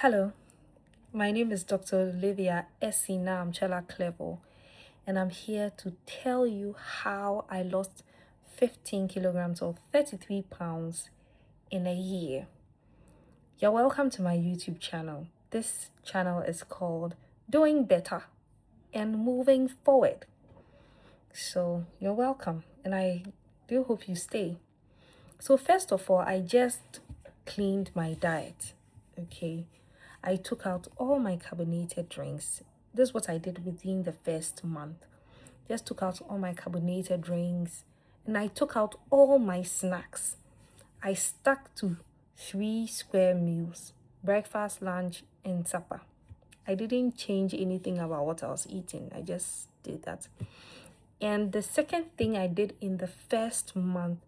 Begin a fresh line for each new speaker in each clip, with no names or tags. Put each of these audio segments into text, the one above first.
Hello, my name is Dr. Olivia Essina Amchela Clevo, and I'm here to tell you how I lost 15 kilograms or 33 pounds in a year. You're welcome to my YouTube channel. This channel is called Doing Better and Moving Forward. So you're welcome, and I do hope you stay. So first of all, I just cleaned my diet. Okay. I took out all my carbonated drinks. This is what I did within the first month. Just took out all my carbonated drinks and I took out all my snacks. I stuck to 3 square meals: breakfast, lunch, and supper. I didn't change anything about what I was eating. I just did that. And the second thing I did in the first month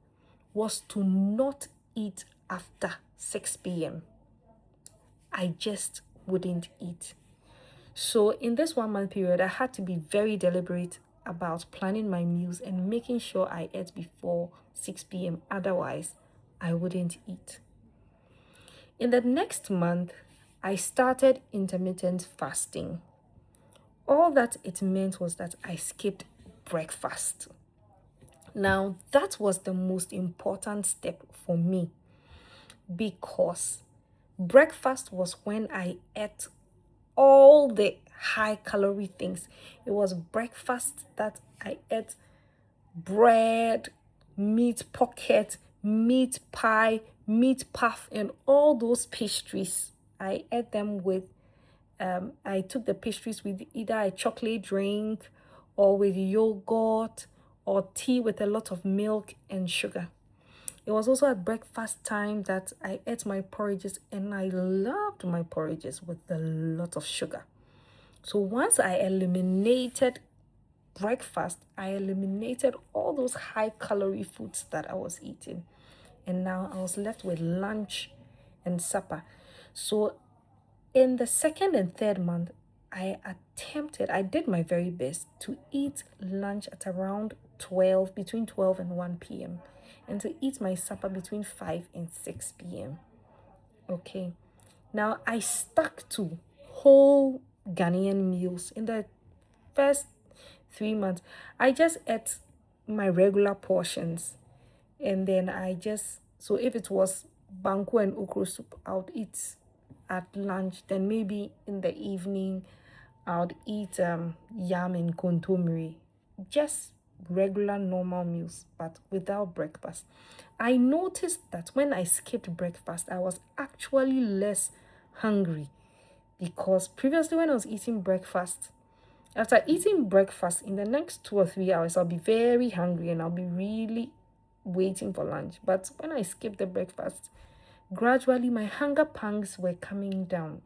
was to not eat after 6 p.m. I just wouldn't eat. So in this 1 month period, I had to be very deliberate about planning my meals and making sure I ate before 6 p.m. Otherwise, I wouldn't eat. In the next month, I started intermittent fasting. All that it meant was that I skipped breakfast. Now, that was the most important step for me because breakfast was when I ate all the high calorie things. It was breakfast that I ate bread, meat pocket, meat pie, meat puff, and all those pastries. I ate them with, I took the pastries with either a chocolate drink or with yogurt or tea with a lot of milk and sugar. It was also at breakfast time that I ate my porridges, and I loved my porridges with a lot of sugar. So once I eliminated breakfast, I eliminated all those high calorie foods that I was eating. And now I was left with lunch and supper. So in the second and third month, I did my very best to eat lunch at around between 12 and 1 p.m. and to eat my supper between 5 and 6 p.m. Okay. Now I stuck to whole Ghanaian meals in the first 3 months. I just ate my regular portions, and then so if it was banku and okra soup, I would eat at lunch. Then maybe in the evening, I would eat yam and kontomire. Just regular normal meals, but without breakfast. I noticed that when I skipped breakfast, I was actually less hungry because previously when I was eating breakfast, after eating breakfast in the next 2 or 3 hours, I'll be very hungry and I'll be really waiting for lunch. But when I skipped the breakfast, gradually my hunger pangs were coming down.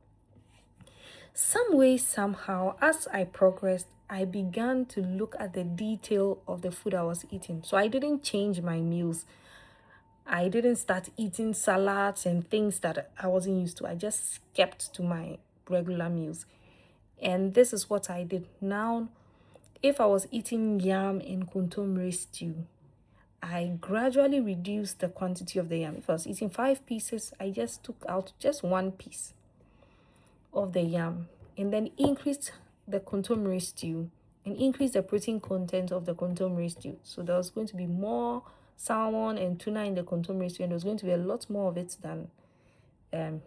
Some way, somehow, as I progressed, I began to look at the detail of the food I was eating. So I didn't change my meals. I didn't start eating salads and things that I wasn't used to. I just kept to my regular meals. And this is what I did. Now, if I was eating yam in kontomire stew, I gradually reduced the quantity of the yam. If I was eating 5 pieces, I just took out just 1 piece of the yam and then increased the kontomire stew and increased the protein content of the kontomire stew. So there was going to be more salmon and tuna in the kontomire stew, and there was going to be a lot more of it than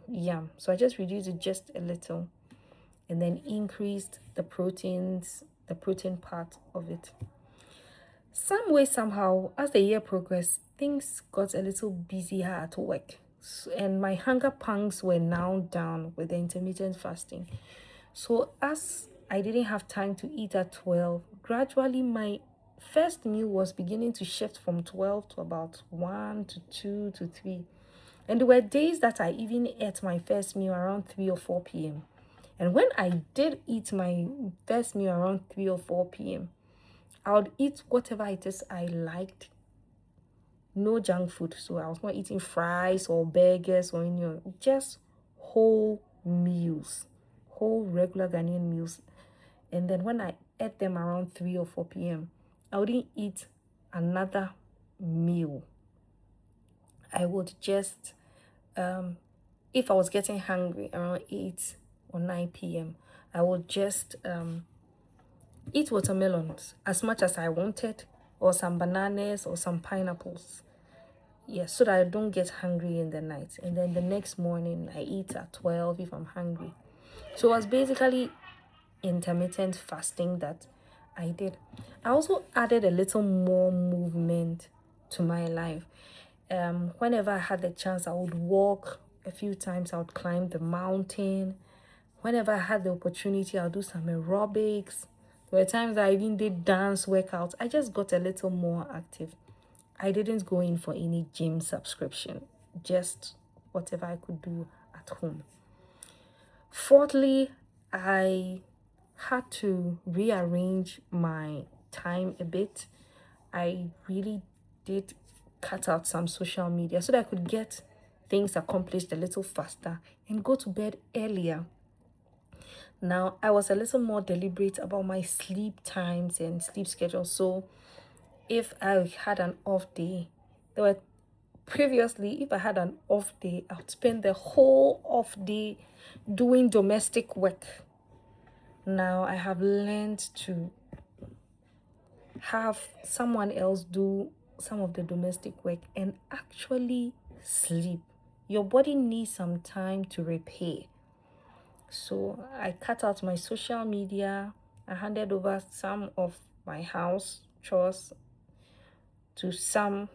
yam. So I just reduced it just a little and then increased the protein part of it. Some way, somehow, as the year progressed, things got a little busier at work. And my hunger pangs were now down with the intermittent fasting. So as I didn't have time to eat at 12, gradually my first meal was beginning to shift from 12 to about 1 to 2 to 3. And there were days that I even ate my first meal around 3 or 4 p.m. And when I did eat my first meal around 3 or 4 p.m., I would eat whatever it is I liked. No junk food. So I was not eating fries or burgers or just whole meals, whole regular Ghanaian meals. And then when I ate them around 3 or 4 p.m., I wouldn't eat another meal. I would just if I was getting hungry around 8 or 9 p.m., I would just eat watermelons as much as I wanted, or some bananas or some pineapples. Yeah, so that I don't get hungry in the night. And then the next morning, I eat at 12 if I'm hungry. So it was basically intermittent fasting that I did. I also added a little more movement to my life. Whenever I had the chance, I would walk a few times, I would climb the mountain. Whenever I had the opportunity, I'll do some aerobics. There were times I even did dance workouts. I just got a little more active. I didn't go in for any gym subscription, just whatever I could do at home. Fourthly, I had to rearrange my time a bit. I really did cut out some social media so that I could get things accomplished a little faster and go to bed earlier. Now, I was a little more deliberate about my sleep times and sleep schedule. So, if I had an off day, there were previously, if I had an off day, I would spend the whole off day doing domestic work. Now, I have learned to have someone else do some of the domestic work and actually sleep. Your body needs some time to repair. So I cut out my social media. I handed over some of my house chores to some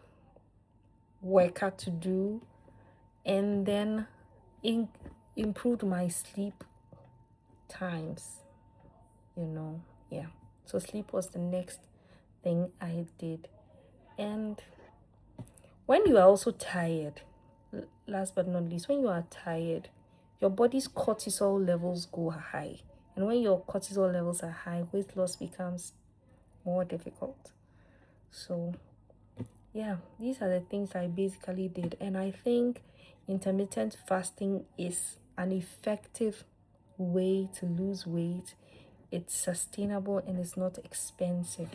worker to do, and then improved my sleep times. Yeah. So sleep was the next thing I did. And when you are also tired, last but not least, when you are tired, your body's cortisol levels go high. And when your cortisol levels are high, weight loss becomes more difficult. So, yeah, these are the things I basically did. And I think intermittent fasting is an effective way to lose weight. It's sustainable and it's not expensive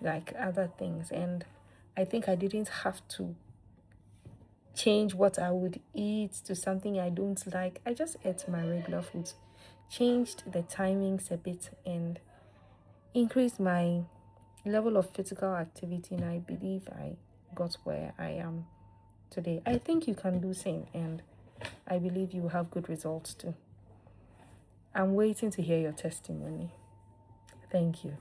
like other things. And I think I didn't have to change what I would eat to something I don't like. I just ate my regular foods, changed the timings a bit, and increased my level of physical activity. And I believe I got where I am today. I think you can do same, and I believe you will have good results too. I'm waiting to hear your testimony. Thank you.